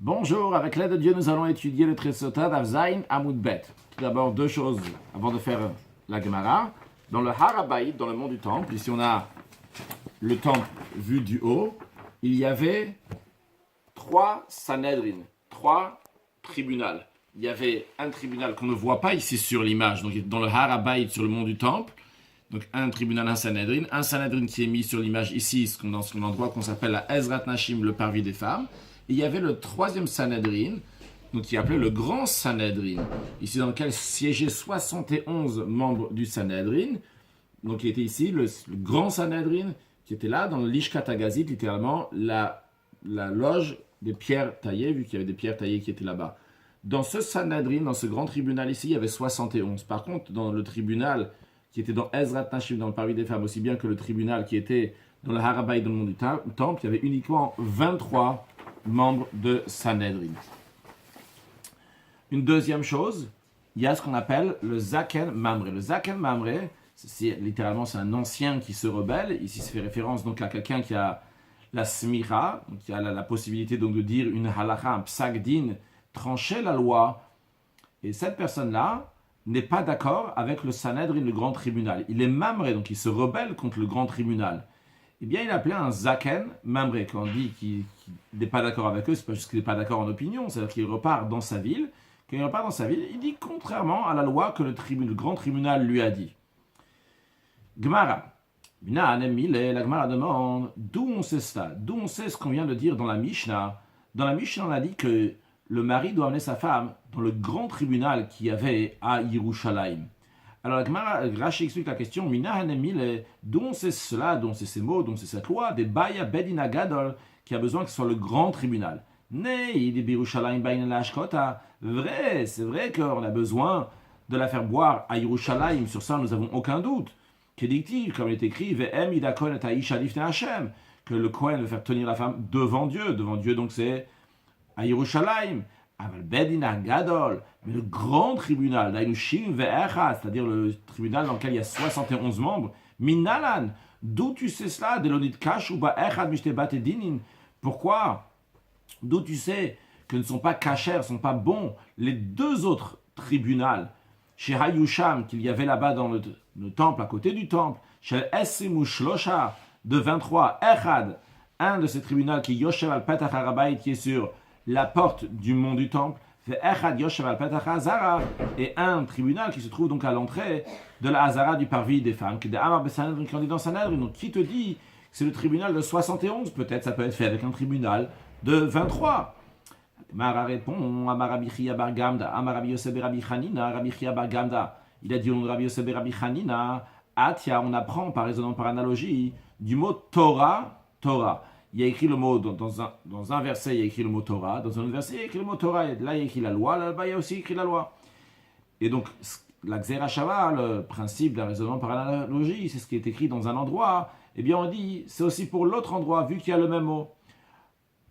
Bonjour, avec l'aide de Dieu, nous allons étudier le Tresota d'Avzaïn Amoud Bet. Tout d'abord, deux choses avant de faire la Gemara. Dans le Harabaïd, dans le mont du Temple, ici on a le temple vu du haut, il y avait 3 Sanhedrin, 3 tribunaux. Il y avait un tribunal qu'on ne voit pas ici sur l'image, donc dans le Harabaïd, sur le mont du Temple. Donc un tribunal, un Sanhedrin qui est mis sur l'image ici, dans son endroit qu'on s'appelle la Ezrat Nashim, le parvis des femmes. Et il y avait le 3e Sanhedrin, donc qui est appelé le Grand Sanhedrin, ici dans lequel siégeaient 71 membres du Sanhedrin. Donc il était ici, le Grand Sanhedrin, qui était là, dans le Lishkat Hagazit, littéralement, la loge des pierres taillées, vu qu'il y avait des pierres taillées qui étaient là-bas. Dans ce Sanhedrin, dans ce grand tribunal ici, il y avait 71. Par contre, dans le tribunal qui était dans Ezrat Nashim, dans le parvis des femmes, aussi bien que le tribunal qui était dans le Harabaï, dans le monde du Temple, il y avait uniquement 23 membres de Sanhedrin. Une deuxième chose, il y a ce qu'on appelle le Zaken Mamre. Le Zaken Mamre, littéralement, c'est un ancien qui se rebelle. Ici, ça fait référence donc à quelqu'un qui a la smira, donc qui a la possibilité donc de dire une halakha, un psak din, trancher la loi. Et cette personne-là n'est pas d'accord avec le Sanhedrin, le grand tribunal. Il est Mamre, donc il se rebelle contre le grand tribunal. Eh bien, il est appelé un Zaken Mamre. Quand on dit qu'il n'est pas d'accord avec eux, c'est pas juste qu'il n'est pas d'accord en opinion, c'est-à-dire qu'il repart dans sa ville. Quand il repart dans sa ville, il dit contrairement à la loi que le grand tribunal lui a dit. Gemara. La Gemara demande d'où on sait cela, d'où on sait ce qu'on vient de dire dans la Mishnah. Dans la Mishnah, on a dit que le mari doit amener sa femme dans le grand tribunal qu'il y avait à Yerushalayim. Alors la Gemara, Rashi explique la question, d'où on sait cela, d'où on sait ces mots, d'où on sait cette loi, des Baya Bedina Gadol, qui a besoin que ce soit le grand tribunal. Vrai, c'est vrai qu'on a besoin de la faire boire à Yerushalayim, sur ça nous n'avons aucun doute. Que dit-il, comme il est écrit, que le Kohen veut faire tenir la femme devant Dieu donc c'est à Yerushalayim. Mais le grand tribunal, c'est-à-dire le tribunal dans lequel il y a 71 membres, Minalan, d'où tu sais cela? Pourquoi? D'où tu sais que ne sont pas cachers, ne sont pas bons les deux autres tribunaux, chez Hayusham, qu'il y avait là-bas dans le temple, à côté du temple, chez Esimu Shlosha, de 23, Echad, un de ces tribunaux qui Yoshev al-Petach Harabayit, qui est sur la porte du mont du temple, et un tribunal qui se trouve donc à l'entrée de la Hazara du parvis des femmes, qui est dans Sanhedrin. Donc qui te dit que c'est le tribunal de 71? Peut-être ça peut être fait avec un tribunal de 23. Mara répond, Amarabi Chia bar Gamda, Amarabi Yosef Rabbi Chanina, Rabbi Chia bar Gamda. Il a dit au nom de Rabbi Yosef Rabbi Chanina, Atia, on apprend par raisonnement, par analogie, du mot Torah, Torah. Il y a écrit le mot, dans un verset, il y a écrit le mot Torah, dans un autre verset, il y a écrit le mot Torah, et là, il y a écrit la loi, là-bas, il y a aussi écrit la loi. Et donc, la Xera Shava, le principe d'un raisonnement par analogie, c'est ce qui est écrit dans un endroit, eh bien, on dit, c'est aussi pour l'autre endroit, vu qu'il y a le même mot.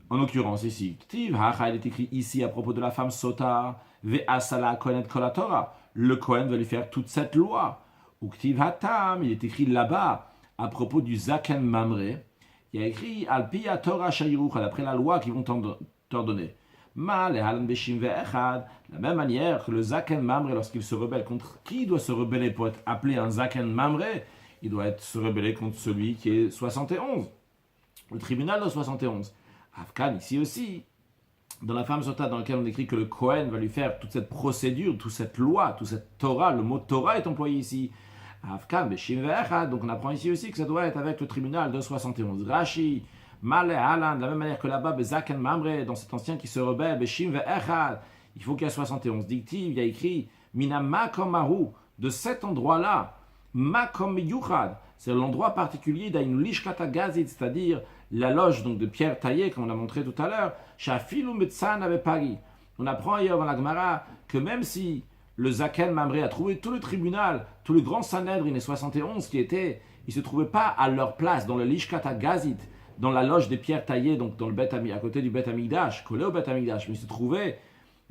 En l'occurrence, ici, il est écrit ici à propos de la femme Sota, Ve'asala Kohenet Kol Torah. Le Kohen va lui faire toute cette loi. Ou Ktiv Hatam, il est écrit là-bas à propos du Zaken Mamre. Il y a écrit Alpiya Torah Shayirucha, d'après la loi qu'ils vont t'ordonner. La même manière que le Zaken Mamre, lorsqu'il se rebelle contre qui doit se rebeller pour être appelé un Zaken Mamre, il doit se rebeller contre celui qui est 71. Le tribunal de 71. Afkan, ici aussi, dans la femme Sota, dans laquelle on écrit que le Kohen va lui faire toute cette procédure, toute cette loi, toute cette Torah, le mot Torah est employé ici. Afkan, Beshim Ve'echad, donc on apprend ici aussi que ça doit être avec le tribunal de 71. Rashi, Male Alan, de la même manière que là-bas, Bezaken Mamre, dans cet ancien qui se rebelle, Beshim Ve'echad, il faut qu'il y ait 71. Dictive, il y a écrit, Mina Makom Maru, de cet endroit-là, Makom Yuchad, c'est l'endroit particulier d'Ainu Lishkata Gazit, c'est-à-dire la loge donc de pierre taillée, comme on a montré tout à l'heure, Shafilu Metzan avec Paris. On apprend ailleurs dans la Gemara que même si le Zaken Mamre a trouvé tout le tribunal, tout le grand Sanhedrin et 71 qui étaient, ils ne se trouvaient pas à leur place dans le Lishkata Gazit, dans la loge des pierres taillées, donc dans le à côté du Bet Amigdash, collé au Bet Amigdash, mais ils se trouvaient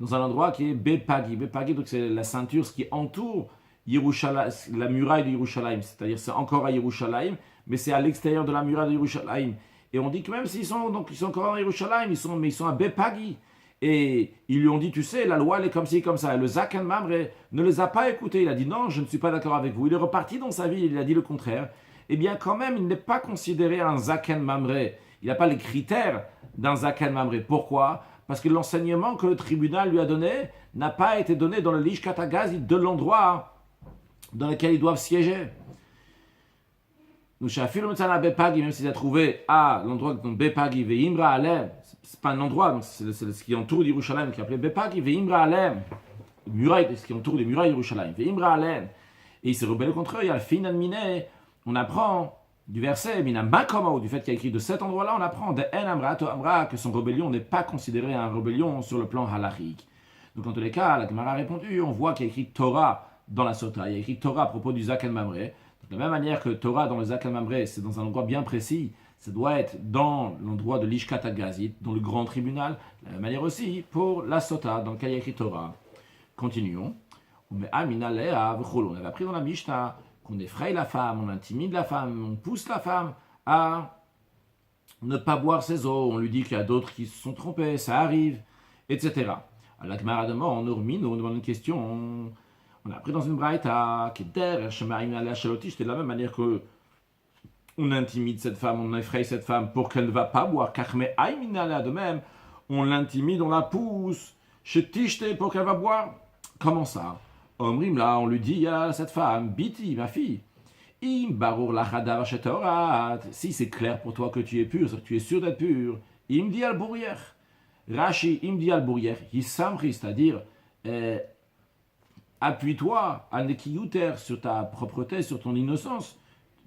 dans un endroit qui est Bepagi. Bepagi, donc c'est la ceinture, ce qui entoure la muraille de Yerushalayim, c'est-à-dire c'est encore à Yerushalayim, mais c'est à l'extérieur de la muraille de Yerushalayim. Et on dit que même s'ils sont encore en Yerushalayim, ils sont à Bepagi. Et ils lui ont dit, tu sais, la loi, elle est comme ci, comme ça. Et le Zaken Mamre ne les a pas écoutés. Il a dit, non, je ne suis pas d'accord avec vous. Il est reparti dans sa vie, il a dit le contraire. Eh bien, quand même, il n'est pas considéré un Zaken Mamre. Il n'a pas les critères d'un Zaken Mamre. Pourquoi? Parce que l'enseignement que le tribunal lui a donné n'a pas été donné dans le Lishkat HaGazit de l'endroit dans lequel ils doivent siéger. Nous, même s'il a trouvé à l'endroit de Bepagi, Veimra Alem, c'est pas un endroit, c'est ce qui entoure d'Yerushalayim, qui est appelé Bepagi, Veimra Alem, muraille, ce qui entoure les murailles d'Yerushalayim, Veimra Alem. Et il s'est rebellé contre eux, il y a le fin adminé, on apprend du verset, Minam Bakomao, du fait qu'il y a écrit de cet endroit-là, on apprend de En Amra to Amra, que son rébellion n'est pas considérée une rébellion sur le plan halachique. Donc en tous les cas, la Gemara a répondu, on voit qu'il y a écrit Torah dans la Sota, il y a écrit Torah à propos du Zaken Mamre. De la même manière que Torah dans le Zaken Mamre, c'est dans un endroit bien précis, ça doit être dans l'endroit de l'Ishkat HaGazit, dans le grand tribunal. De la même manière aussi pour la Sota, dans lequel il y a écrit Torah. Continuons. On avait appris dans la Mishnah qu'on effraie la femme, on intimide la femme, on pousse la femme à ne pas boire ses eaux. On lui dit qu'il y a d'autres qui se sont trompés, ça arrive, etc. Alors la Gemara demande, on demande une question. On a appris dans une braïta qui est derrière c'était de la même manière que on intimide cette femme, on effraie cette femme pour qu'elle ne va pas boire. De même, on l'intimide, on la pousse chez Tishte pour qu'elle va boire. Comment ça? Omrim là, on lui dit à cette femme, Biti, ma fille, Im barur lachadav shetorat. Si c'est clair pour toi que tu es pur, que tu es sûr d'être pur, Im di al bourrier. Rashi, Im di al bourrier, Hisamri, c'est-à-dire appuie-toi à nekiyuter sur ta propreté, sur ton innocence.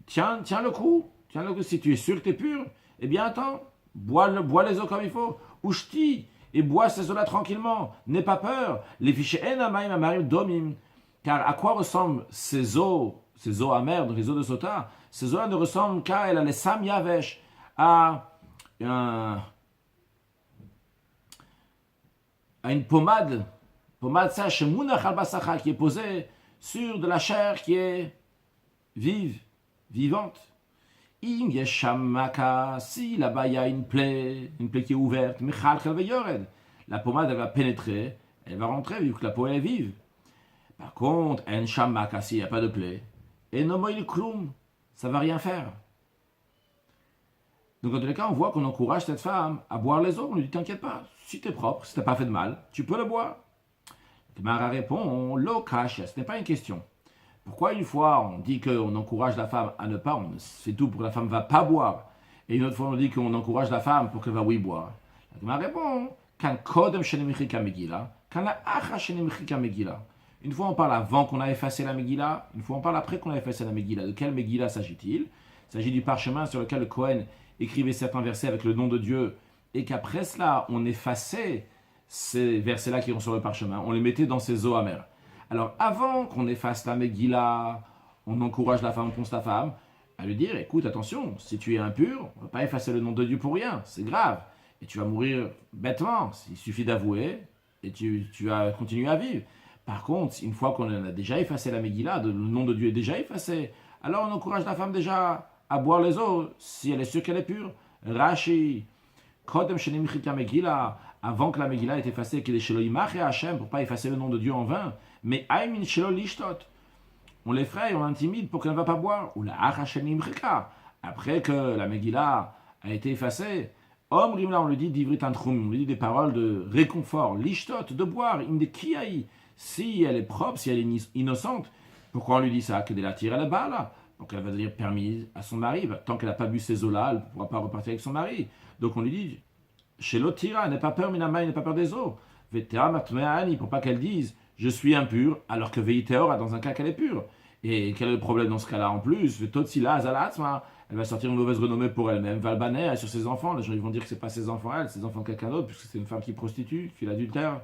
Tiens le coup. Si tu es sûr que tu es pur, eh bien attends, bois les eaux comme il faut. Ushti, et bois ces eaux-là tranquillement. N'aie pas peur. Les fichiers enamaim amarim domim. Car à quoi ressemblent ces eaux amères, donc les eaux de Sota? Ces eaux-là ne ressemblent qu'à les sam yavesh, à une pommade sèche, qui est posée sur de la chair qui est vivante. Si là-bas il y a une plaie qui est ouverte, la pommade elle va pénétrer, elle va rentrer vu que la peau est vive. Par contre, s'il n'y a pas de plaie, et nomoil kloum, ça va rien faire. Donc dans tous les cas, on voit qu'on encourage cette femme à boire les eaux. On lui dit, t'inquiète pas, si t'es propre, si t'as pas fait de mal, tu peux le boire. Gemara répond, l'okasha, ce n'est pas une question. Pourquoi une fois on dit qu'on encourage la femme à ne pas, on fait tout pour que la femme ne va pas boire, et une autre fois on dit qu'on encourage la femme pour qu'elle va oui boire? La Gemara répond, quand kodem shenemchika megillah, quand la acha shenemchika megillah. Une fois on parle avant qu'on a effacé la Megillah, une fois on parle après qu'on a effacé la Megillah. De quelle Megillah s'agit-il? Il s'agit du parchemin sur lequel le Cohen écrivait certains versets avec le nom de Dieu, et qu'après cela on effaçait ces versets-là qui sont sur le parchemin, on les mettait dans ces eaux amères. Alors avant qu'on efface la Megillah, on encourage la femme, on ponce la femme, à lui dire, écoute, attention, si tu es impur, on ne va pas effacer le nom de Dieu pour rien, c'est grave, et tu vas mourir bêtement, il suffit d'avouer, et tu vas continuer à vivre. Par contre, une fois qu'on a déjà effacé la Megillah, le nom de Dieu est déjà effacé, alors on encourage la femme déjà à boire les eaux, si elle est sûre qu'elle est pure. Rashi, Kodem Shenemchika Megillah, avant que la Megillah ait effacée, qu'il est chez l'Imach et Hachem, pour ne pas effacer le nom de Dieu en vain, mais Aimin Shelo Lishtot, on l'effraie, on l'intimide pour qu'elle ne va pas boire, ou la Hachenimchika, après que la Megillah a été effacée, Omrim là on lui dit d'Ivrit Antrum, on lui dit des paroles de réconfort, Lishtot, de boire, Inde Kiaï, si elle est propre, si elle est innocente, pourquoi on lui dit ça? Que de la tirer là-bas là, donc elle va devenir permise à son mari, tant qu'elle n'a pas bu ces eaux-là, elle ne pourra pas repartir avec son mari. Donc on lui dit, chez l'otira, n'aie pas peur, minamai, n'aie pas peur des eaux. Vetera matmeani, pour pas qu'elle dise, je suis impur, alors que veiteora, dans un cas qu'elle est pure. Et quel est le problème dans ce cas-là en plus? Vetotsila, zalatzma, elle va sortir une mauvaise renommée pour elle-même, valbaner sur ses enfants. Les gens ils vont dire que c'est pas ses enfants elle, c'est les enfants de quelqu'un d'autre, puisque c'est une femme qui prostitue, qui fait l'adultère.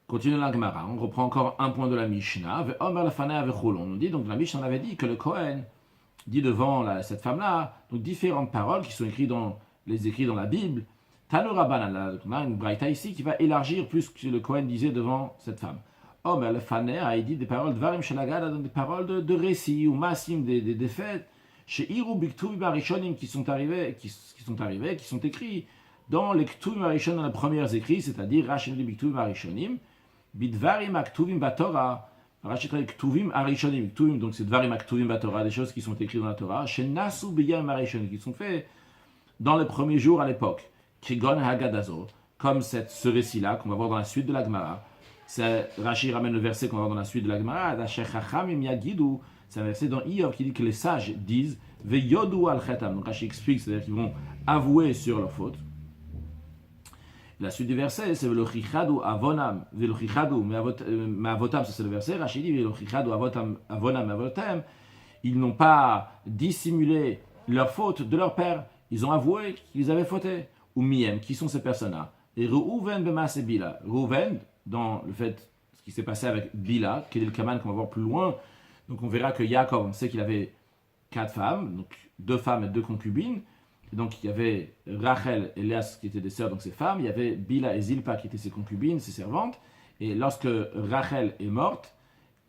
Continue la Gemara, on reprend encore un point de la Mishnah. On nous dit, donc la Mishnah avait dit que le Kohen dit devant cette femme-là, donc différentes paroles qui sont écrites dans les écrits dans la Bible. Tanura Banana, on a une braïta ici qui va élargir plus que le Kohen disait devant cette femme. Omer le Faner a dit des paroles Dvarim Shalagada, des paroles de récits ou massim des fêtes, chez Iru Biktubi Barishonim qui sont arrivés, qui sont écrits dans les Ktuvim Arishonim, dans les premiers écrits, c'est-à-dire Rashi nous dit Ktuvim Arishonim, Bidvarim Aktuvim Batorah, Rashi traduit Ktuvim Arishonim, Ktuvim, donc c'est Dvarim Aktuvim Batorah, des choses qui sont écrites dans la Torah, Shenasu Biyam Arishonim, qui sont faits dans les premiers jours à l'époque, Kigon Hagadazo, comme ce récit-là qu'on va voir dans la suite de la Gemara. Rashi ramène le verset qu'on va voir dans la suite de la Gemara, c'est un verset dans Iyov qui dit que les sages disent Veyodu al Chetam. Donc Rashi explique, c'est-à-dire qu'ils vont avouer sur leur faute. La suite du verset, c'est Velochichadu avonam, Velochichadu me'avotam, ça c'est le verset. Rashi dit Velochichadu avonam me'avotam. Ils n'ont pas dissimulé leur faute de leur père, ils ont avoué qu'ils avaient fauté. Ou miem, qui sont ces personnes-là? Et Reuven b'maase Bila. Reuven, dans le fait, ce qui s'est passé avec Bila, quel est le Kaman qu'on va voir plus loin. Donc on verra que Yaakov, on sait qu'il avait 4 femmes, donc 2 femmes et 2 concubines. Et donc il y avait Rachel et Léa qui étaient des sœurs, donc ses femmes. Il y avait Bila et Zilpa qui étaient ses concubines, ses servantes. Et lorsque Rachel est morte,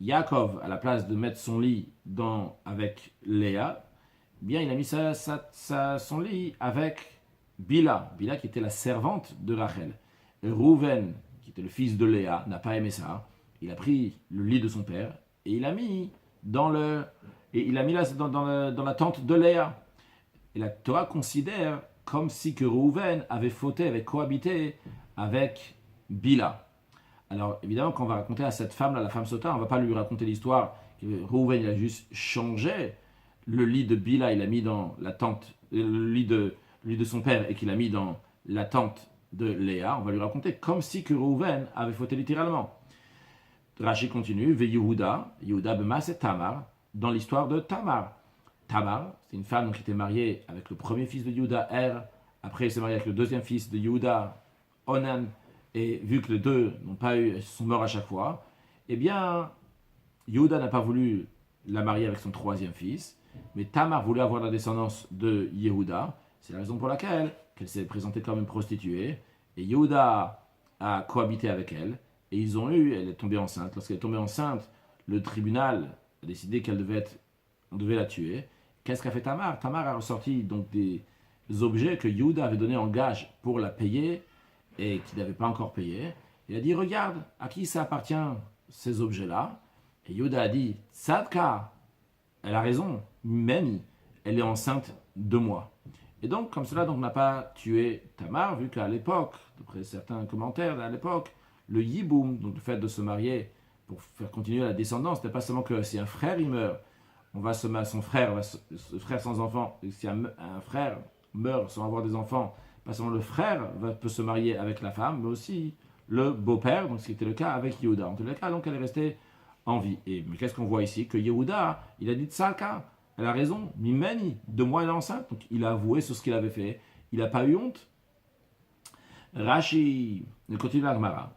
Yaakov, à la place de mettre son lit avec Léa, eh bien il a mis son lit avec Bila qui était la servante de Rachel. Et Reuven, qui était le fils de Léa, n'a pas aimé ça. Il a pris le lit de son père et il l'a mis dans la tente de Léa. Et la Torah considère comme si que Reuven avait fauté, avait cohabité avec Bila. Alors évidemment, quand on va raconter à cette femme-là, la femme sota, on ne va pas lui raconter l'histoire que Reuven il a juste changé le lit de Bila, il l'a mis dans la tente, le lit de son père et qu'il a mis dans la tente de Léa. On va lui raconter comme si que Reuven avait fauté littéralement. Rashi continue, Ve Yehuda b'ma c'est Tamar, dans l'histoire de Tamar. Tamar, c'est une femme qui était mariée avec le premier fils de Yehuda, après elle s'est mariée avec le deuxième fils de Yehuda, Onan, et vu que les deux sont morts à chaque fois, eh bien, Yehuda n'a pas voulu la marier avec son troisième fils, mais Tamar voulait avoir la descendance de Yehuda. C'est la raison pour laquelle elle s'est présentée comme une prostituée, et Yehuda a cohabité avec elle, et elle est tombée enceinte. Lorsqu'elle est tombée enceinte, le tribunal a décidé on devait la tuer. Qu'est-ce qu'a fait Tamar? Tamar a ressorti donc des objets que Yehuda avait donnés en gage pour la payer, et qu'il n'avait pas encore payé. Il a dit, regarde, à qui ça appartient ces objets-là? Et Yehuda a dit, Tzadka, elle a raison, Meni, elle est enceinte de moi. Et donc, comme cela, on n'a pas tué Tamar, vu qu'à l'époque, d'après certains commentaires à l'époque, le yiboum, donc le fait de se marier pour faire continuer la descendance, ce n'est pas seulement que si un frère il meurt, son frère sans enfant, et si un frère meurt sans avoir des enfants, pas seulement le frère peut se marier avec la femme, mais aussi le beau-père, donc ce qui était le cas avec Yehuda. En tous les cas, donc elle est restée en vie. Mais qu'est-ce qu'on voit ici? Que Yehuda, il a dit Tzalka, elle a raison, Mimeni, de moi elle est enceinte, donc il a avoué sur ce qu'il avait fait, il n'a pas eu honte. Rashi, il continue la Gemara.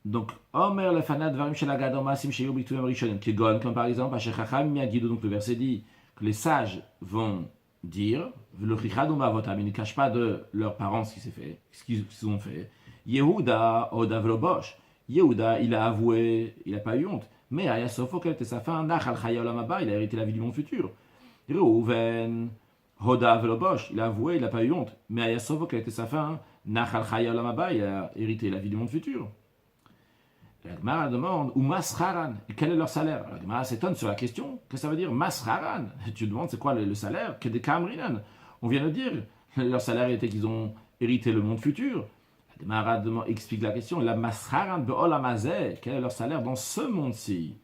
Donc, Omer le fanat varim shel agad masim sheyu b'ktuvim rishonim kegon, comme par exemple, Asher chacham miagidu, donc le verset dit que les sages vont dire, le chichad ou mavotam, ils ne cachent pas de leurs parents ce qu'ils ont fait. Yehuda oda vlobosh, Yehuda il a avoué, il n'a pas eu honte. Mais à Yasofo, quelle était sa fin? Nachal chaya olam haba, il a hérité la vie du monde futur. Reuven hoda vlobosh, il a avoué, il n'a pas eu honte. Mais à Yasofo, quelle était sa fin? Nachal chaya olam haba, il a hérité la vie du monde futur. La Gemara demande, ou masraran, quel est leur salaire? La Gemara s'étonne sur la question, qu'est-ce que ça veut dire masraran? Tu demandes c'est quoi le salaire? Que des kamrinan. On vient de dire, leur salaire était qu'ils ont hérité le monde futur. La Gemara explique la question, la masraran be'olamazeh, quel est leur salaire dans ce monde-ci?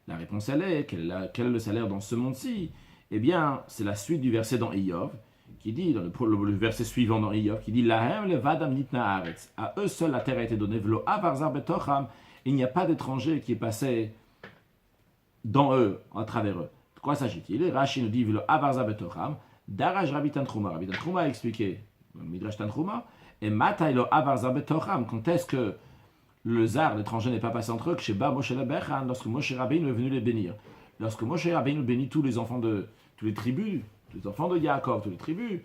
La réponse elle est, quel est le salaire dans ce monde-ci? Eh bien, c'est la suite du verset dans Iyov, qui dit, dans le verset suivant dans Iyov, qui dit, Lahem levadam nitna haaretz, à eux seuls la terre a été donnée, v'lo avarzar betocham, il n'y a pas d'étranger qui est passé dans eux, à travers eux. De quoi s'agit-il? Rashi nous dit, le Avarza Betocham, Daraj Rabbi Tanchuma. Rabbi Tanchuma a expliqué, Midrash Tanchuma, et Matai lo Avarza Betocham, quand est-ce que le zar, l'étranger, n'est pas passé entre eux, que chez Ba Moshe Lebechan, lorsque Moshe Rabbeinu est venu les bénir. Lorsque Moshe Rabbeinu bénit tous les enfants tous les tribus, tous les enfants de Yaakov, toutes les tribus,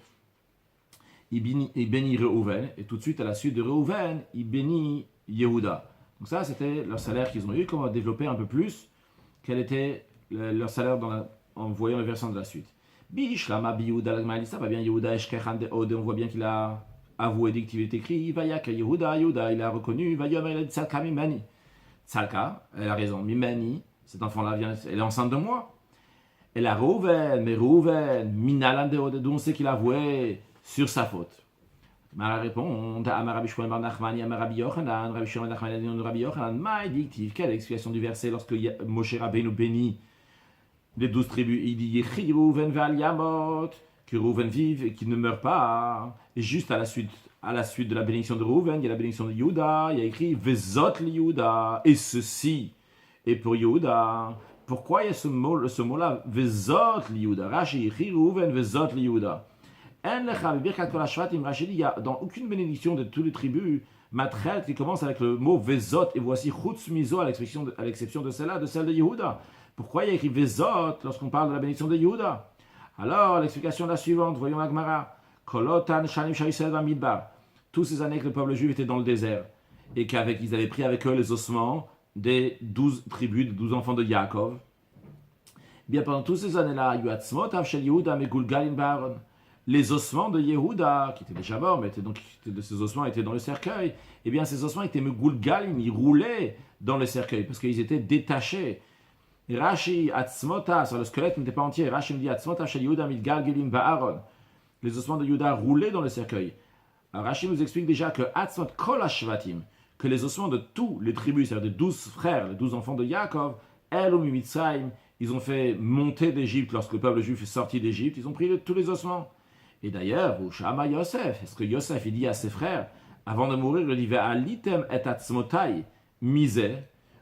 il bénit Reuven, et tout de suite, à la suite de Reuven, il bénit Yehuda. Donc ça, c'était leur salaire qu'ils ont eu. Qu'on va développer un peu plus, quel était leur salaire en voyant les versants de la suite. Bishlama Biyuda ça va bien, Yehuda Eshkechan de Ode, on voit bien qu'il a avoué dès qu'il est écrit, Vayaka Yehuda, Yehuda, il a reconnu, Vayomer, il a dit Tzalka Mimani. Tzalka, elle a raison, Mimani, cet enfant-là vient, elle est enceinte de moi. Elle a Rouven, mais Rouven, Minalan de Ode, d'où on sait qu'il a avoué sur sa faute. Mara répond, Amarabi Shmuel Bar Nachmani, Amarabi Yochanan, Rabbi Shmuel Bar Nachmani, Rabbi Yochanan, Maïdictive, quelle explication du verset lorsque Moshe Rabbeinu bénit les 12 tribus, il dit Yechi Rouven ve'al Yamot, que Rouven vive et qu'il ne meurt pas. Et juste à la suite de la bénédiction de Rouven, il y a la bénédiction de Yehuda, il y a écrit Vezot li Yehuda, et ceci est pour Yehuda. Pourquoi il y a ce mot-là, Vezot li Yehuda? Rashi, Yechi Rouven Vezot li Yehuda. Rashi dit, il n'y a dans aucune bénédiction de toutes les tribus, Matret qui commence avec le mot Vezot, et voici Chutz Mizo à l'exception de celle-là, de celle de Yehuda. Pourquoi il y a écrit Vezot lorsqu'on parle de la bénédiction de Yehuda? Alors, l'explication est la suivante, voyons la Gemara. Kolotan Shanim Shaisel Midbar. Tous ces années que le peuple juif était dans le désert, et qu'ils avaient pris avec eux les ossements des 12 tribus, des 12 enfants de Yaakov. Bien, pendant toutes ces années-là, les ossements de Yehuda, qui étaient déjà morts, mais ces ossements étaient dans le cercueil, eh bien, ces ossements étaient Megulgalim, ils roulaient dans le cercueil, parce qu'ils étaient détachés. Rashi Atzmota, sur le squelette n'était pas entier. Rashi me dit Atzmota shel Yehuda mitgalgelim ba'aron. Les ossements de Yehuda roulaient dans le cercueil. Alors Rashi nous explique déjà que Atzmot kol hashvatim, que les ossements de tous les tribus, c'est-à-dire des 12 frères, les 12 enfants de Yaakov, El ou Mitzrayim, ils ont fait monter d'Égypte lorsque le peuple juif est sorti d'Égypte. Ils ont pris tous les ossements. Et d'ailleurs, Shama Yosef, est-ce que Yosef il dit à ses frères, avant de mourir, il dit Ve'alitem et Atzmotai misé.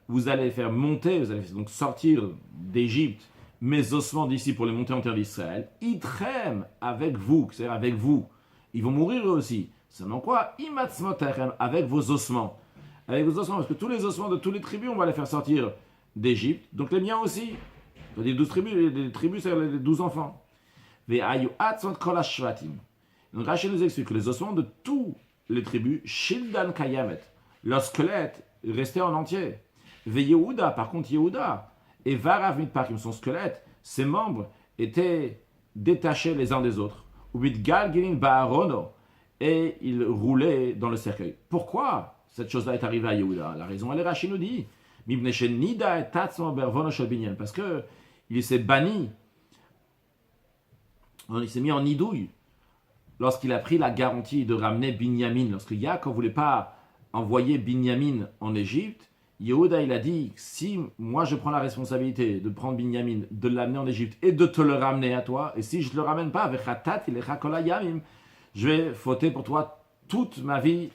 Vous allez faire monter, vous allez donc sortir d'Égypte mes ossements d'ici pour les monter en terre d'Israël. Itrem avec vous, c'est-à-dire avec vous. Ils vont mourir eux aussi. Seulement quoi? Imatzmotechem, avec vos ossements. Avec vos ossements, parce que tous les ossements de toutes les tribus, on va les faire sortir d'Égypte. Donc les miens aussi. Les 12 tribus, les tribus, c'est les 12 enfants. Ve'ayu atzmot kol hashvatim. Donc Rachel nous explique que les ossements de toutes les tribus, Shildan Kayamet, leur squelette restait en entier. Yehuda, par contre Yehuda, et Varav Mitpakim, son squelette, ses membres étaient détachés les uns des autres. Ubidgal Gilin Ba'arono, et il roulait dans le cercueil. Pourquoi cette chose-là est arrivée à Yehuda? La raison, elle est Rashi nous dit, parce que il s'est banni, il s'est mis en nidouille lorsqu'il a pris la garantie de ramener Binyamin. Lorsque Yaakov ne voulait pas envoyer Binyamin en Égypte, Yehuda, il a dit, si moi je prends la responsabilité de prendre Binyamin, de l'amener en Égypte et de te le ramener à toi, et si je ne le ramène pas, je vais fauter pour toi toute ma vie.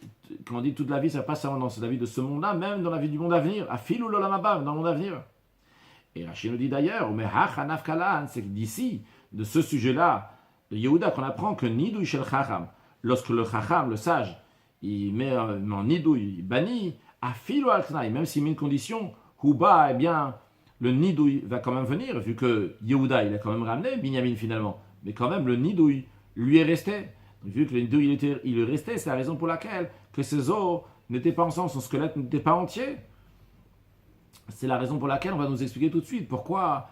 Quand on dit toute la vie, ça passe seulement dans la vie de ce monde-là, même dans la vie du monde à venir, à fil ou l'olamaba, dans le monde à venir. Et Rachid nous dit d'ailleurs, c'est que d'ici, de ce sujet-là, de Yehuda, qu'on apprend que Nidouy shel Chacham, lorsque le Chacham, le sage, il met en Nidouy, il bannit, à filo al-Tnaï, même s'il met une condition, Huba, eh bien, le Nidouille va quand même venir, vu que Yehuda, il a quand même ramené Binyamin finalement, mais quand même le Nidouille lui est resté. Donc, vu que le Nidouille il est resté, c'est la raison pour laquelle que ses os n'étaient pas ensemble, son squelette n'était pas entier. C'est la raison pour laquelle on va nous expliquer tout de suite pourquoi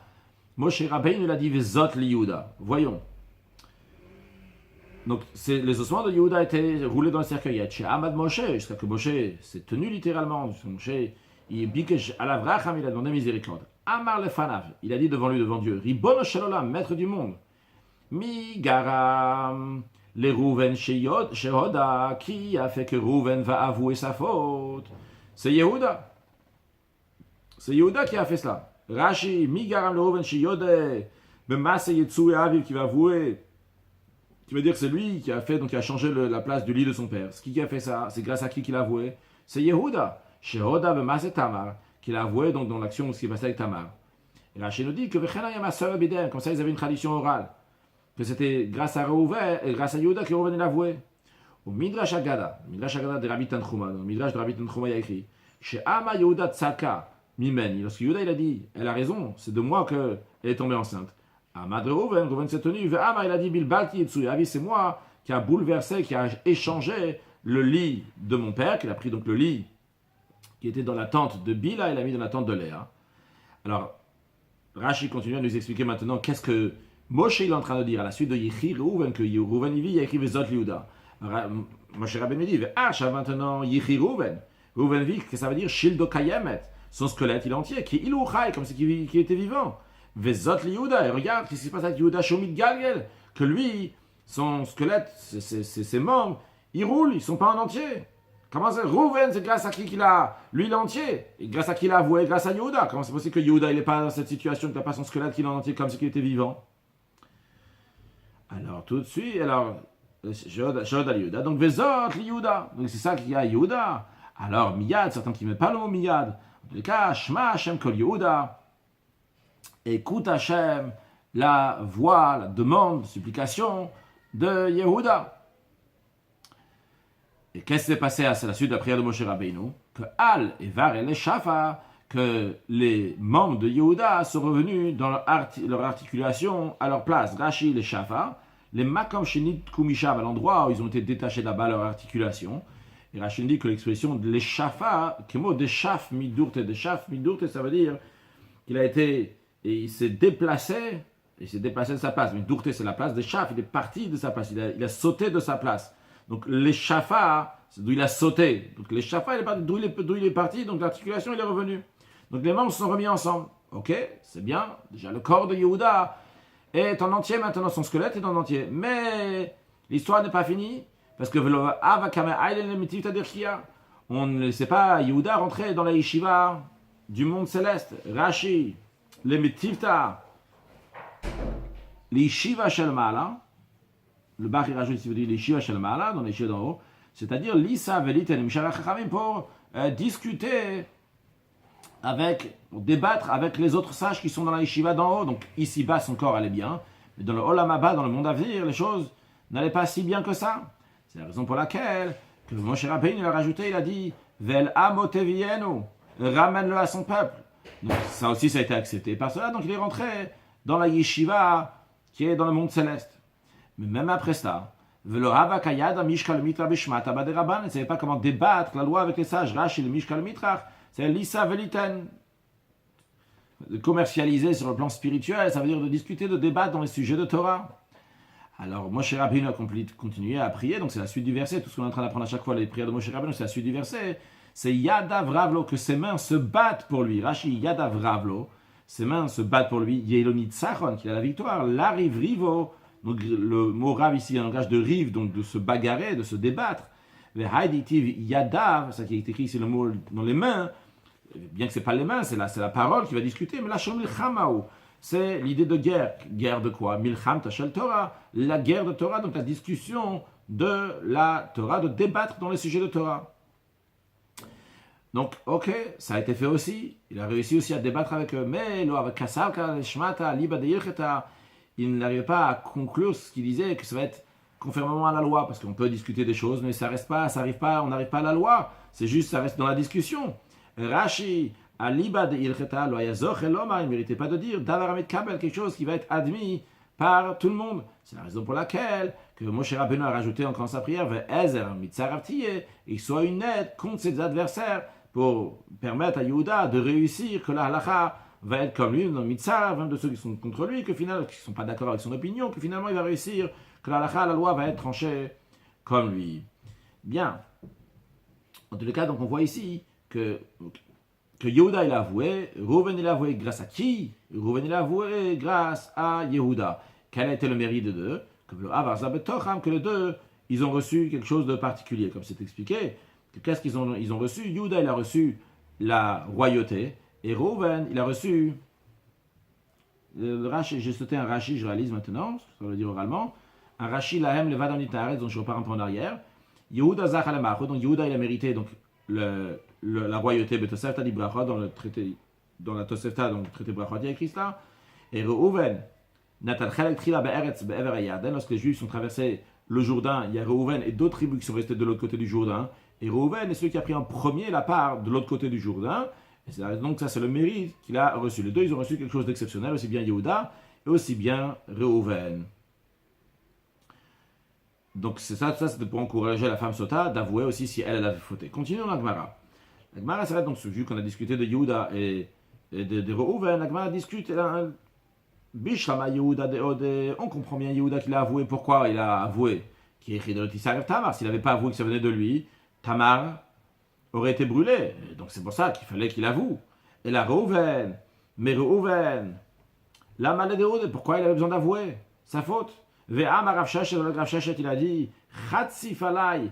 Moshe Rabbeinu l'a dit Vezot li Yehuda. Voyons. Donc, les ossements de Yehuda étaient roulés dans le cercueil. Chez Ahmad Moshe, jusqu'à que Moshe s'est tenu littéralement. Moshe, il bikesh à l'Avraham, il a demandé miséricorde. Amar lefanav, il a dit devant lui, devant Dieu, Ribono shel olam, maître du monde. Mi garam, les Rouven shehoda, qui a fait que Rouven va avouer sa faute? C'est Yehuda. C'est Yehuda qui a fait cela. Rashi, mi garam le Rouven shehoda, b'masse yetsue aviv, qui va avouer. Qui veut dire que c'est lui qui a fait, donc qui a changé la place du lit de son père. C'est qui a fait ça? C'est grâce à qui qu'il a avoué? C'est Yehuda. Shehoda b'maseh Tamar, qu'il a avoué donc dans l'action ce qui est passé avec Tamar. Et Rachid nous dit que comme ça ils avaient une tradition orale, que c'était grâce à Reuven, grâce à Yehuda que Reuven l'a avoué. Au Midrash Agada de Rabbi Tanchuma, dans le Midrash de Rabbi Tanchuma il y a écrit She'ama Yehuda tzaka mimeni. Lorsque Yehuda il a dit, elle a raison, c'est de moi qu'elle est tombée enceinte. Amad Reuven s'est tenu, il a dit Bilbalti Yitsuyavi, c'est moi qui a bouleversé, qui a échangé le lit de mon père, qu'il a pris donc le lit qui était dans la tente de Bila, il l'a mis dans la tente de Léa. Alors, Rashi continue à nous expliquer maintenant qu'est-ce que Moshe, il est en train de dire à la suite de Yechi Reuven, que Reuven, il vit, il y a écrit Vezot Yehuda. Moshe Rabbeinu dit, maintenant, Yechi Reuven. Reuven vit, que ça veut dire Shildo Kayemet. Son squelette, il est entier, qui il chai, comme si qu'il était vivant. Vezot Yehuda, et regarde, qu'est-ce qui se passe avec Yehuda Shomit Galgel, que lui, son squelette, ses membres, ils roulent, ils ne sont pas en entier. Comment ça? Reuven, c'est grâce à qui qu'il a, lui, il est entier. Et grâce à qui il a avoué, grâce à Yehuda. Comment c'est possible que Yehuda, il n'est pas dans cette situation, qu'il n'a pas son squelette, qu'il est en entier, comme si il était vivant? Alors, tout de suite, Shod al Yehuda, donc Vezot Yehuda. Donc, c'est ça qu'il y a à Yehuda. Alors, Miyad, certains qui ne mettent pas le mot Miyad. En tous les cas, Shema Hashem Kol Yehuda. Écoute Hashem, la voix, la demande, la supplication de Yehuda. Et qu'est-ce qui s'est passé à la suite de la prière de Moshe Rabbeinu? Que Al et Var et les Shafa, que les membres de Yehuda sont revenus dans leur articulation à leur place. Rashi, les Shafa, les Makom Shenit Kumishav, à l'endroit où ils ont été détachés là-bas, leur articulation. Et Rashi dit que l'expression de les Shafa, qui est mot de Shaf Midurte, ça veut dire qu'il a été, et il s'est déplacé de sa place. Midurte, c'est la place de Shaf, il est parti de sa place, il a sauté de sa place. Donc les Shafa, c'est d'où il a sauté. Donc les Shafa, d'où il est parti, donc l'articulation, il est revenu. Donc les membres se sont remis ensemble. Ok, c'est bien. Déjà, le corps de Yehuda est en entier maintenant, son squelette est en entier. Mais l'histoire n'est pas finie, parce que on ne laissait pas Yehuda rentrer dans la yeshiva du monde céleste. Rashi, les Metivta, les yeshiva shel Ma'ala. Le Bach il rajoute, il veut dire les Shiva Shel Ma'ala, dans les Shiva d'en haut, c'est-à-dire l'Issa Veliten Mishara Chachamim pour discuter pour débattre avec les autres sages qui sont dans la Yeshiva d'en haut. Donc ici-bas, son corps allait bien, mais dans le Olam Haba, dans le monde à venir, les choses n'allaient pas si bien que ça. C'est la raison pour laquelle que Moshe Rabbeinu il a rajouté, il a dit Vel Amotevienu, ramène-le à son peuple. Donc ça aussi, ça a été accepté par cela. Donc il est rentré dans la Yeshiva qui est dans le monde céleste. Mais même après ça, il ne savait pas comment débattre la loi avec les sages. Rashi, le Mishkal Mitrach, c'est l'Issa Veliten. De commercialiser sur le plan spirituel, ça veut dire de discuter, de débattre dans les sujets de Torah. Alors, Moshe Rabbeinu a continué à prier, donc c'est la suite du verset. Tout ce qu'on est en train d'apprendre à chaque fois, les prières de Moshe Rabbeinu, c'est la suite du verset. C'est Yadav Ravlo, que ses mains se battent pour lui. Rashi, Yadav Ravlo, ses mains se battent pour lui. Yelonit Sachon, qui a la victoire. L'Ariv Rivo. Donc le mot rav ici est un langage de rive, donc de se bagarrer, de se débattre. Le haïditiv yadav, ça qui est écrit ici le mot dans les mains, bien que ce n'est pas les mains, c'est la parole qui va discuter, mais la shon milchamaou, c'est l'idée de guerre. Guerre de quoi? Milcham tachel Torah, la guerre de Torah, donc la discussion de la Torah, de débattre dans les sujets de Torah. Donc, ok, ça a été fait aussi. Il a réussi aussi à débattre avec eux, mais avec Kassalka, Shmata, Liba de Yircheta, il n'arrivait pas à conclure ce qu'il disait, que ça va être conformément à la loi, parce qu'on peut discuter des choses, mais ça reste pas, on n'arrive pas à la loi, c'est juste, ça reste dans la discussion. Rashi, Aliba de Ilcheta, Loyazoch et Loma, il ne méritait pas de dire, Davaramet Kabel, quelque chose qui va être admis par tout le monde. C'est la raison pour laquelle que Moshe Rabbeinu a rajouté encore sa prière, Ve'ezer mitzaraftiye, et soit une aide contre ses adversaires, pour permettre à Yehuda de réussir, que la halacha va être comme lui, dans Mitzar, même de ceux qui sont contre lui, qui ne sont pas d'accord avec son opinion, que finalement il va réussir, que la loi va être tranchée comme lui. Bien. En tous les cas, donc on voit ici que Yehuda il a avoué, Reuven il a avoué grâce à qui? Reuven il a avoué grâce à Yehuda. Quel a été le mérite de deux? Que les deux, ils ont reçu quelque chose de particulier, comme c'est expliqué. Qu'est-ce qu'ils ont reçu? Yehuda il a reçu la royauté, et Reuven, il a reçu, j'ai sauté un Rashi, je réalise maintenant, je vais le dire oralement, un Rashi lahem levad amnitaret, donc je repars un peu en arrière. Yehuda zach al malchut, donc Yehuda il a mérité donc la royauté betosefta di brachot dans la tosefta, donc le traité brachot, il y a écrit cela. Et Reuven natan chelek trila be'eretz be'ever haYarden, lorsque les Juifs sont traversés le Jourdain, il y a Reuven et d'autres tribus qui sont restées de l'autre côté du Jourdain. Et Reuven est celui qui a pris en premier la part de l'autre côté du Jourdain. Et donc ça c'est le mérite qu'il a reçu. Les deux ils ont reçu quelque chose d'exceptionnel, aussi bien Yehuda et aussi bien Reuven. Donc c'est ça c'était pour encourager la femme Sota d'avouer aussi si elle avait fauté. Continuons la Gemara. La Gemara s'arrête donc vu qu'on a discuté de Yehuda et de Reuven. La Gemara discute, Bishlama Yehuda de Ode, on comprend bien Yehuda qu'il a avoué. Pourquoi il a avoué? Qui est écrit dans le Tissarev Tamar. S'il n'avait pas avoué que ça venait de lui, Tamar aurait été brûlé. Et donc c'est pour ça qu'il fallait qu'il avoue. Et la Reuven, mais Reuven, la maladie de Ode, pourquoi il avait besoin d'avouer? Sa faute. Ve'am Rav Sheshet, le Rav Sheshet, il a dit, Chatsi Falai,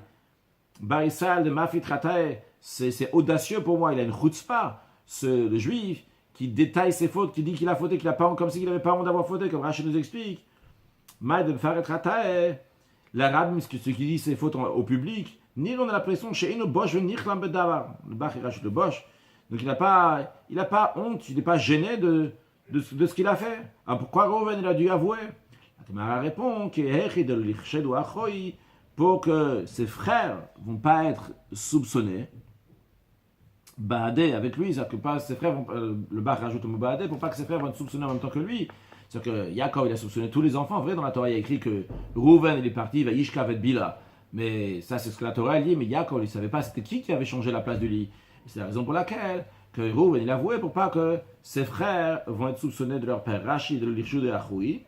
Barisal de Mafit Ratae, c'est audacieux pour moi, il a une chutzpah, le juif, qui détaille ses fautes, qui dit qu'il a fauté, qu'il a pas honte, comme s'il n'avait pas honte d'avoir fauté, comme Rachid nous explique. Maïd Faret Ratae, l'arabe, ce qui dit ses fautes au public, ni on a l'impression, chez Eno Bosch, venir Bedavar, le Bach et Rachid le Bosch. Donc il n'a pas honte, il n'est pas gêné de ce qu'il a fait. Alors pourquoi Reuven il a dû avouer? La Gemara répond pour que ses frères ne vont pas être soupçonnés. Baadé avec lui, c'est-à-dire que pas ses frères vont, le Bach rajoute le mot Baadé pour pas que ses frères vont être soupçonnés en même temps que lui. C'est-à-dire que Yaakov il a soupçonné tous les enfants. En vrai, dans la Torah il y a écrit que Reuven il est parti, il va Yishka avec Bila. Mais ça c'est ce que la Torah dit, mais Yaakov il ne savait pas c'était qui avait changé la place de lui. C'est la raison pour laquelle que Reuven il a avoué pour pas que ses frères vont être soupçonnés de leur père Rachid de l'Irchud et Achoui.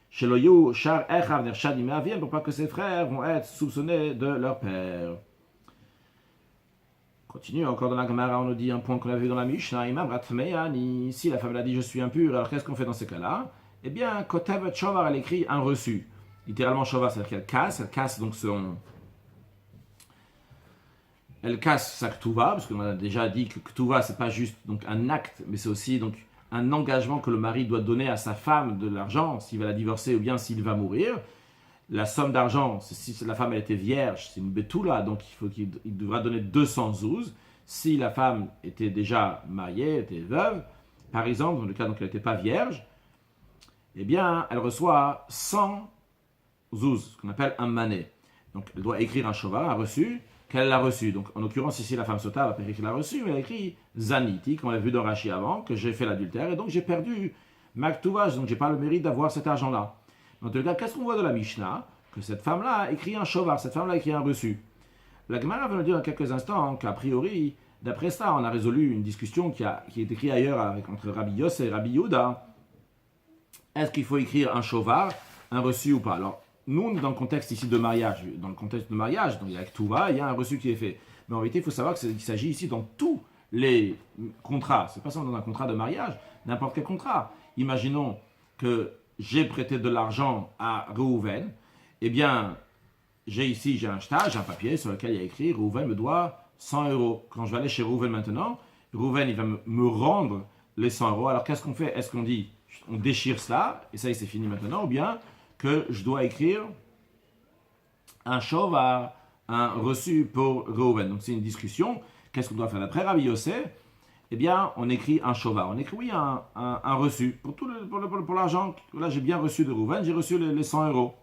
Chez Loyou, Char Echav Nershad Imavien, pour pas que ses frères vont être soupçonnés de leur père. Continue encore dans la Gemara, on nous dit un point qu'on a vu dans la Mishnah, Imam Ratmeani, si la femme l'a dit je suis impur, alors qu'est-ce qu'on fait dans ces cas-là? Eh bien, Kotev Shovar, elle écrit un reçu. Littéralement Shovar, c'est-à-dire qu'elle casse donc elle casse sa Ktuva, parce qu'on a déjà dit que Ktuva c'est pas juste donc un acte, mais c'est aussi donc un engagement que le mari doit donner à sa femme de l'argent, s'il va la divorcer ou bien s'il va mourir. La somme d'argent, si la femme elle était vierge, c'est une betula, donc il devra donner 200 zouz. Si la femme était déjà mariée, était veuve, par exemple, dans le cas donc elle n'était pas vierge, eh bien, elle reçoit 100 zouz, ce qu'on appelle un mané. Donc, elle doit écrire un shovar, un reçu, qu'elle l'a reçu. Donc, en l'occurrence, ici, la femme sota va pas écrire qu'elle l'a reçu, mais elle écrit zaniti, comme on l'a vu dans Rashi avant, que j'ai fait l'adultère, et donc j'ai perdu ma ktouva, donc j'ai pas le mérite d'avoir cet argent-là. Dans tous les cas, qu'est-ce qu'on voit de la Mishnah? Que cette femme-là écrit un shovar, cette femme-là écrit un reçu. La Gemara va nous dire dans quelques instants qu'a priori, d'après ça, on a résolu une discussion qui est écrite ailleurs entre Rabbi Yosef et Rabbi Yehuda. Est-ce qu'il faut écrire un shovar, un reçu ou pas? Alors, nous, dans le contexte ici de mariage, donc il y a Ktuva, il y a un reçu qui est fait. Mais en réalité, il faut savoir qu'il s'agit ici dans tous les contrats. C'est pas seulement dans un contrat de mariage, n'importe quel contrat. Imaginons que j'ai prêté de l'argent à Reuven. Eh bien, j'ai un stage, un papier sur lequel il y a écrit Reuven me doit 100 euros. Quand je vais aller chez Reuven maintenant, Reuven il va me rendre les 100 euros. Alors qu'est-ce qu'on fait? Est-ce qu'on dit on déchire cela et ça c'est fini maintenant, ou bien que je dois écrire un shovar, un reçu pour Reuven? Donc c'est une discussion. Qu'est-ce qu'on doit faire d'après Rabbi Yosef? Eh bien, on écrit un shovar. On écrit, oui, un reçu. Pour l'argent, là, j'ai bien reçu de Reuven, j'ai reçu les 100 euros.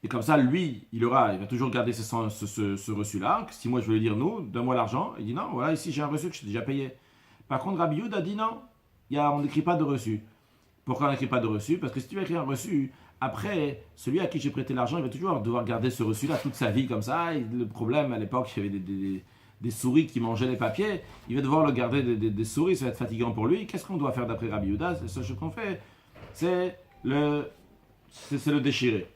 Et comme ça, lui, il va toujours garder ce reçu-là. Si moi, je veux lui dire, non, donne-moi l'argent. Il dit, non, voilà, ici, j'ai un reçu que je t'ai déjà payé. Par contre, Rabbi Yehuda a dit, non, on n'écrit pas de reçu. Pourquoi on n'écrit pas de reçu? Parce que si tu vas écrire un reçu, après, celui à qui j'ai prêté l'argent, il va toujours devoir garder ce reçu-là toute sa vie comme ça. Et le problème, à l'époque, il y avait des souris qui mangeaient les papiers. Il va devoir le garder des souris, ça va être fatigant pour lui. Qu'est-ce qu'on doit faire d'après Rabbi Yehuda? La seule chose qu'on fait, c'est le déchirer.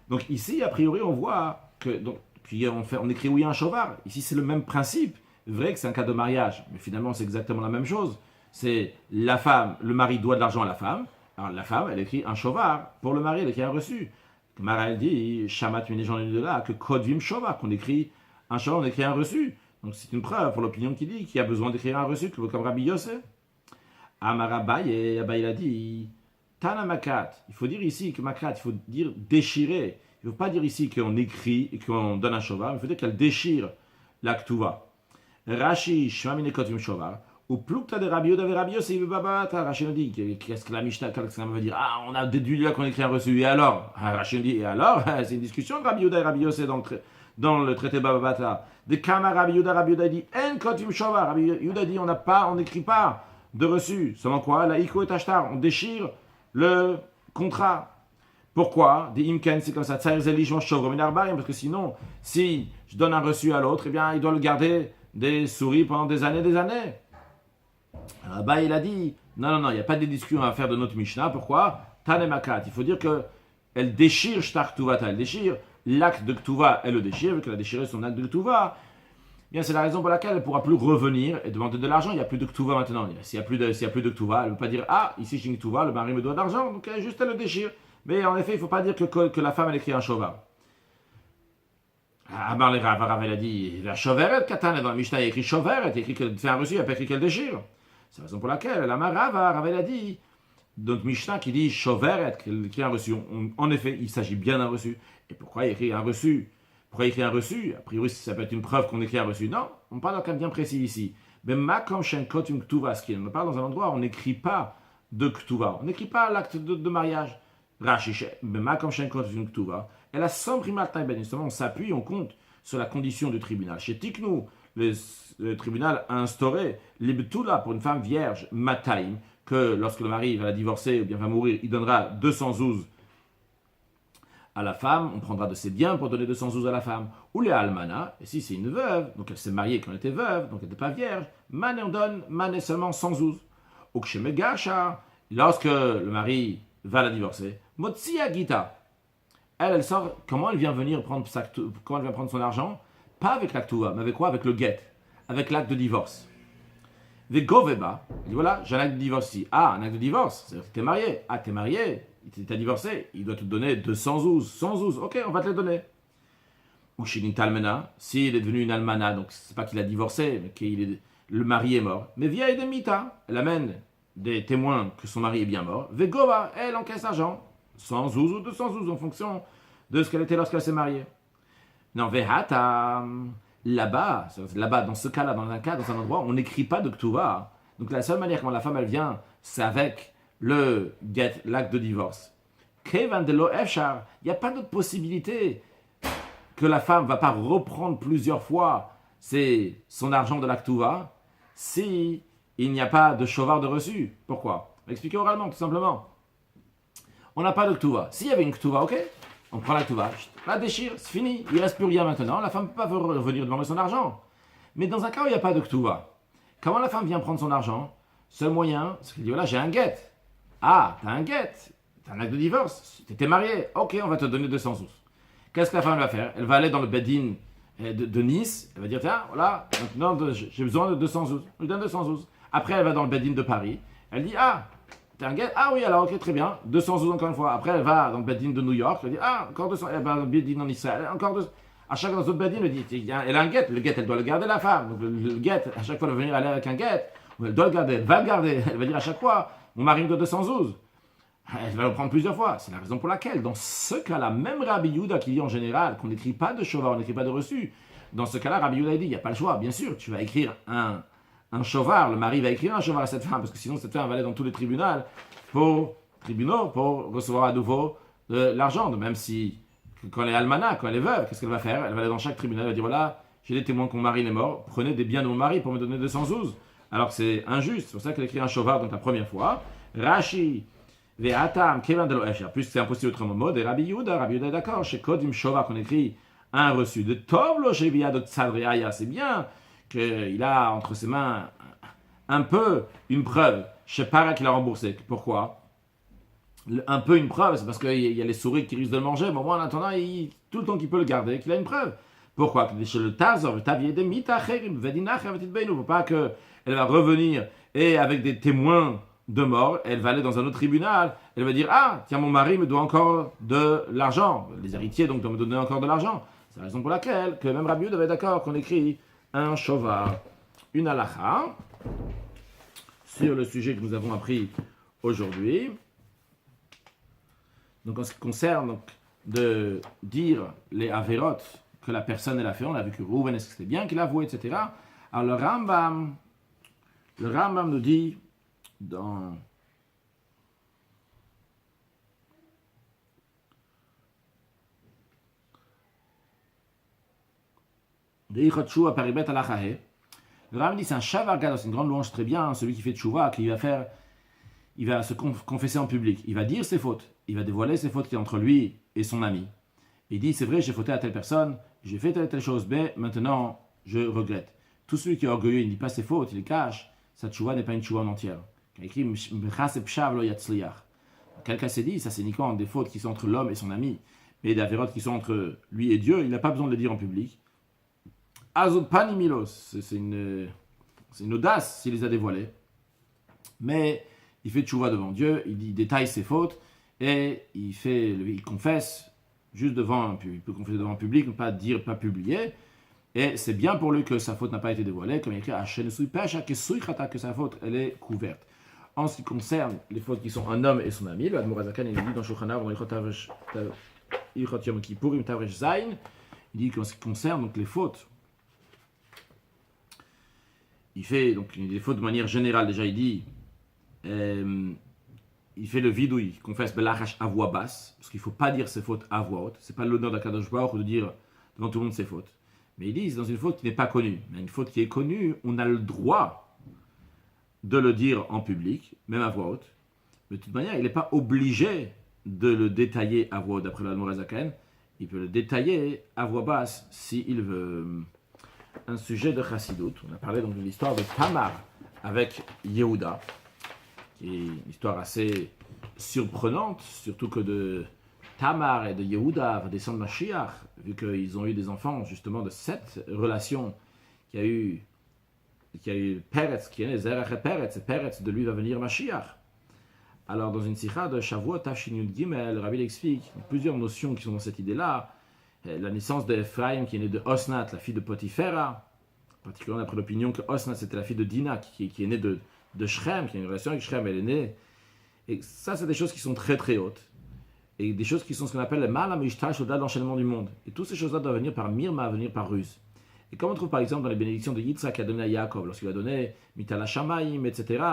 Donc ici, a priori, on voit que... puis on écrit oui un shovar. Ici, c'est le même principe. Vrai que c'est un cas de mariage, mais finalement, c'est exactement la même chose. C'est la femme, le mari doit de l'argent à la femme. Alors la femme, elle écrit un shovar. Pour le mari, elle écrit un reçu. Mara, elle dit, shamat gens de là, que kodvim shovar, qu'on écrit un shovar, on écrit un reçu. Donc c'est une preuve pour l'opinion qui dit qu'il y a besoin d'écrire un reçu, comme Rabbi Yosef. Amara Abaye, il a dit... Tana makat, il faut dire ici que makat, il faut dire déchirer. Il ne faut pas dire ici qu'on écrit et qu'on donne un shovar, il faut dire qu'elle déchire la ktuva. Rashi, shmamine kotim shovar, ou plukta de Rabbi Yehuda ve Rabbi Yosef babata. Rashi nous dit, qu'est-ce que la Mishnah, qu'est-ce que ça veut dire? Ah, on a déduit là qu'on écrit un reçu, et alors? Rashi nous dit, et alors? C'est une discussion de Rabbi Yehuda et Rabbi Yosef dans le traité babata. De Kama Rabbi Yehuda dit, en kotim shovar. Rabbi Yehuda dit, on n'écrit pas de reçu. Selon quoi? La iko et ashtar, on déchire le contrat. Pourquoi? Des imken, c'est comme ça. Parce que sinon, si je donne un reçu à l'autre, eh bien, il doit le garder des souris pendant des années. Là-bas, il a dit, non, il n'y a pas de discussion à faire de notre Mishnah. Pourquoi? Tanemakat. Il faut dire qu'elle déchire Shtar Ktuvata, elle déchire l'acte de Ktuva, elle le déchire, vu qu'elle a déchiré son acte de Ktuva. Bien, c'est la raison pour laquelle elle ne pourra plus revenir et demander de l'argent. Il n'y a plus de Ktuva maintenant. S'il n'y a plus de Ktuva, elle ne peut pas dire, ah, ici j'ai une Ktuva, le mari me doit d'argent, donc elle le déchire. Mais en effet, il ne faut pas dire que la femme, elle écrit un shovar. Amar le Rav, elle a dit, la shoveret, Katan, dans la Mishnah, il y a écrit shoveret, il y a écrit qu'elle fait un reçu, il n'y a pas écrit qu'elle déchire. C'est la raison pour laquelle la Rav, elle a dit, donc Mishnah qui dit shoveret, qu'elle écrit un reçu. En effet, il s'agit bien d'un reçu. Et pourquoi il écrit un reçu? Pourquoi écrire un reçu? A priori, ça peut être une preuve qu'on écrit un reçu. Non, on parle d'un cas bien précis ici. Mais makom shenkot une ktuva, ce qui on parle dans un endroit où on n'écrit pas de ktuva. On n'écrit pas l'acte de mariage. Rashi, mais makom shenkot une ktuva. Elle a sans primat taïben. Justement, on s'appuie, on compte sur la condition du tribunal. Chez Tiknou, le tribunal a instauré l'ibtula pour une femme vierge, mataim, que lorsque le mari va la divorcer ou bien va mourir, il donnera 200 zouz à la femme, on prendra de ses biens pour donner 200 zouz à la femme. Ou les almana, et si c'est une veuve, donc elle s'est mariée quand elle était veuve, donc elle n'était pas vierge, mané on donne, mané seulement 100 zouz. Ou kshemegasha, lorsque le mari va la divorcer, motzi agita, elle sort, comment elle vient prendre son argent? Pas avec l'actuva, mais avec quoi? Avec le get, avec l'acte de divorce. Vegoveba, il dit voilà, j'ai un acte de divorce ici. Ah, un acte de divorce, c'est-à-dire que t'es marié. Ah, t'es marié, t'as divorcé, il doit te donner 200 zouz, 100 zouz, ok, on va te les donner. Ou chez talmena, s'il est devenu une almana, donc c'est pas qu'il a divorcé, mais le mari est mort. Mais via Edemita, elle amène des témoins que son mari est bien mort. Vegova, elle encaisse l'argent, 100 zouz ou 200 zouz en fonction de ce qu'elle était lorsqu'elle s'est mariée. Non, vehata, là-bas, dans ce cas-là, dans un endroit, on n'écrit pas de ktuva. Donc la seule manière comment la femme elle vient, c'est avec le get, l'acte de divorce. Kevan de lo efshar, il n'y a pas d'autre possibilité que la femme ne va pas reprendre plusieurs fois son argent de la ktuva si il n'y a pas de shovar de reçu. Pourquoi? On va expliquer oralement, tout simplement. On n'a pas de ktuva. S'il y avait une ktuva, ok, on prend la ktuva, la déchire, c'est fini, il ne reste plus rien maintenant, la femme ne peut pas revenir demander son argent. Mais dans un cas où il n'y a pas de ktuva, comment la femme vient prendre son argent? Seul moyen, c'est qu'elle dit voilà, j'ai un get. Ah, t'as un get, t'as un acte de divorce, t'étais marié, ok, on va te donner 200 sous. Qu'est-ce que la femme va faire? Elle va aller dans le bedin de Nice, elle va dire tiens, voilà, maintenant j'ai besoin de 200 sous, je lui donne 200 sous. Après, elle va dans le bedin de Paris, elle dit ah, t'as un get? Ah oui, alors ok, très bien, 200 sous encore une fois. Après, elle va dans le bedin de New York, elle dit ah, encore 200, elle va dans le bedin en Israël, encore 200. À chaque fois dans l'autre bedin, elle dit elle a un get, le get, elle doit le garder la femme. Donc le get, à chaque fois, elle va venir aller avec un get, elle doit le garder, elle va le garder, elle va dire à chaque fois mon mari me doit 212. Elle va le prendre plusieurs fois. C'est la raison pour laquelle, dans ce cas-là, même Rabbi Yehuda qui dit en général qu'on n'écrit pas de shovar, on n'écrit pas de reçu, dans ce cas-là, Rabbi Yehuda dit il n'y a pas le choix. Bien sûr, tu vas écrire un shovar, le mari va écrire un shovar à cette femme, parce que sinon cette femme va aller dans tous les tribunaux pour recevoir à nouveau de l'argent. Même si, quand elle est almana, quand elle est veuve, qu'est-ce qu'elle va faire? Elle va aller dans chaque tribunal, elle va dire voilà, j'ai des témoins que mon mari est mort, prenez des biens de mon mari pour me donner 212. Alors que c'est injuste, c'est pour ça qu'elle écrit un shovar donc la première fois. Rashi, Ve'atam, Kevan de l'Oefshar, puisque c'est impossible autrement mode, et Rabbi Yehuda est d'accord, chez Kodim Shovar qu'on écrit un reçu de Tovlo chez de Tzadriaya, c'est bien qu'il a entre ses mains un peu une preuve, chez Para qu'il a remboursé. Pourquoi? Un peu une preuve, c'est parce qu'il y a les souris qui risquent de le manger, mais au moins en attendant, tout le temps qu'il peut le garder, qu'il a une preuve. Pourquoi? Chez le Tazor, le Tavier de Mitacherim, Vedinach, Vetitbeinu, faut pas qu'elle va revenir et avec des témoins de mort, elle va aller dans un autre tribunal, elle va dire ah, tiens, mon mari me doit encore de l'argent, les héritiers donc doivent me donner encore de l'argent. C'est la raison pour laquelle que même Rabbi Yehuda est d'accord qu'on écrit un shovar, une halakha, sur le sujet que nous avons appris aujourd'hui. Donc en ce qui concerne donc, de dire les averot que la personne elle a fait, on a vu que Rouven est-ce que c'était bien qu'il a avoué, etc. Alors le Rambam nous dit dans le Rambam dit c'est un shavar gadol, c'est une grande louange très bien, celui qui fait tchouva, il va se confesser en public, il va dire ses fautes, il va dévoiler ses fautes qui est entre lui et son ami. Il dit c'est vrai, j'ai fauté à telle personne, j'ai fait telle chose, mais maintenant je regrette. Tout celui qui est orgueilleux, il ne dit pas ses fautes, il les cache. sa tchouva n'est pas une tchouva en entière. Il écrit Mechas epshav lo yatzliach. Quelqu'un s'est dit, ça c'est uniquement des fautes qui sont entre l'homme et son ami, mais des avérotes qui sont entre lui et Dieu, il n'a pas besoin de le dire en public. Azopani milos, c'est une audace s'il les a dévoilées, mais il fait tchouva devant Dieu, il détaille ses fautes et il confesse juste devant, il peut confesser devant un public, ne pas dire, pas publier, et c'est bien pour lui que sa faute n'a pas été dévoilée, comme il écrit que sa faute elle est couverte. En ce qui concerne les fautes qui sont un homme et son ami, le Admor Hazaken il dit dans Shulchan Aruch dans Ilchot Yom Kippurim Tavresh Zayin, il dit qu'en ce qui concerne donc les fautes, il fait donc des fautes de manière générale. Déjà, il dit, il fait le vidouille, il confesse belachash à voix basse, parce qu'il ne faut pas dire ses fautes à voix haute. C'est pas l'honneur d'Akadosh Baruch Hu de dire devant tout le monde ses fautes. Mais il dit, c'est dans une faute qui n'est pas connue. Mais une faute qui est connue, on a le droit de le dire en public, même à voix haute. Mais de toute manière, il n'est pas obligé de le détailler à voix haute, d'après l'Admor Hazaken. Il peut le détailler à voix basse s'il veut. Un sujet de Chassidut. On a parlé donc de l'histoire de Tamar avec Yehuda, qui est une histoire assez surprenante, surtout que de Tamar et de Yehuda va descendre Mashiach, vu qu'ils ont eu des enfants justement de cette relation qu'il y a eu Peretz, qui est né Zerach et Peretz, de lui va venir Mashiach. Alors dans une sikha de Shavuot Tafshin Yud Gimel, le Rabbi explique plusieurs notions qui sont dans cette idée-là. La naissance d'Ephraïm qui est née de Osnat, la fille de Potiphera, particulièrement d'après l'opinion que Osnat c'était la fille de Dina qui est née de Shrem, qui a une relation avec Shrem, elle est née. Et ça, c'est des choses qui sont très très hautes. Et des choses qui sont ce qu'on appelle le Mala Mishtash, au-delà de l'enchaînement du monde. Et toutes ces choses-là doivent venir par Mirma, venir par ruse. Et comme on trouve par exemple dans les bénédictions de Yitzhak qu'il a donné à Yaakov, lorsqu'il a donné Mitala Shamayim, etc.,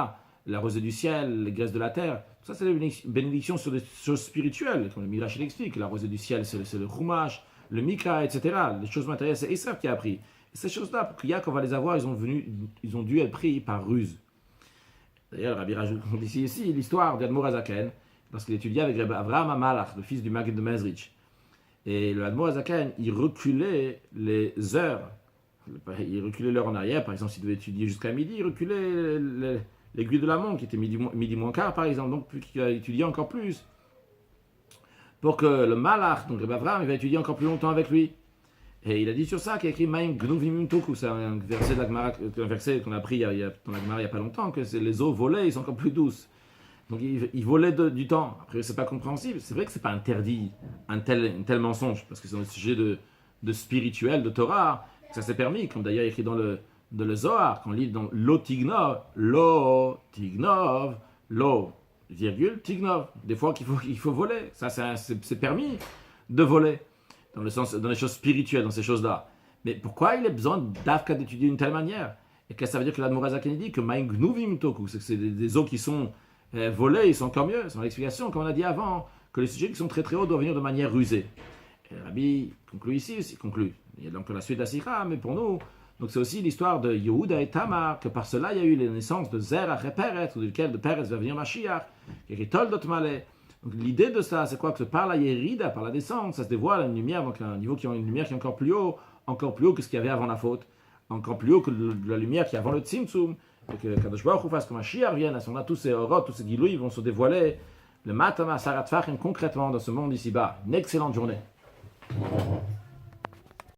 la rosée du ciel, les graisses de la terre, tout ça c'est des bénédictions sur des choses spirituelles, comme le Midrash l'explique, la rosée du ciel c'est le Chumash, le Mikra, etc. Les choses matérielles, c'est Esav qui a appris. Et ces choses-là, pour que Yaakov va les avoir, ils ont dû être pris par ruse. D'ailleurs, Rabbi rajoute ici l'histoire d'Admor Hazaken, lorsqu'il étudiait avec Avraham Amalach, le fils du Maggid de Mezrich. Et le Admor Hazaken, il reculait les heures. Il reculait l'heure en arrière. Par exemple, s'il devait étudier jusqu'à midi, il reculait l'aiguille de la montre, qui était midi moins quart, par exemple. Donc, il a étudié encore plus. Pour que le Malach, donc le Avraham, il va étudier encore plus longtemps avec lui. Et il a dit sur ça qu'il a écrit Maim Gnuvim Toku, c'est un verset de la Gemara, un verset qu'on a appris dans la Gemara il n'y a pas longtemps, que les eaux volées, ils sont encore plus douces. Donc il volait du temps. Après, c'est pas compréhensible. C'est vrai que c'est pas interdit un tel mensonge, parce que c'est un sujet de spirituel, de Torah, ça s'est permis, comme d'ailleurs écrit dans le Zohar, qu'on lit dans Lo Tignov, virgule, Tignov. Des fois il faut voler. Ça, c'est permis de voler. Dans les choses spirituelles, dans ces choses-là. Mais pourquoi il a besoin d'Afka d'étudier d'une telle manière? Et qu'est-ce que ça veut dire que l'Admor Hazaken dit que Maïm Gnuvim Toku, c'est que c'est des eaux qui sont volées, ils sont encore mieux. C'est dans l'explication, comme on a dit avant, que les sujets qui sont très très hauts doivent venir de manière rusée. Et Rabbi conclut ici aussi, il y a donc la suite d'Asira, mais pour nous, donc c'est aussi l'histoire de Yehuda et Tamar, que par cela il y a eu les naissances de Zerach et Peretz, ou duquel de Peretz va venir Mashiach, qui est Toldot Maleh. Donc l'idée de ça, c'est quoi? Que par la Yerida, par la descente, ça se dévoile à une lumière, donc à un niveau qui a une lumière qui est encore plus haut que ce qu'il y avait avant la faute, encore plus haut que la lumière qui est avant le Tzimtzum, et que Kadosh Baruch Hu fasse que Mashiach vienne, à ce moment-là, tous ces orots, tous ces gilouis, ils vont se dévoiler le Matama Sarat Fachim concrètement dans ce monde ici-bas. Une excellente journée.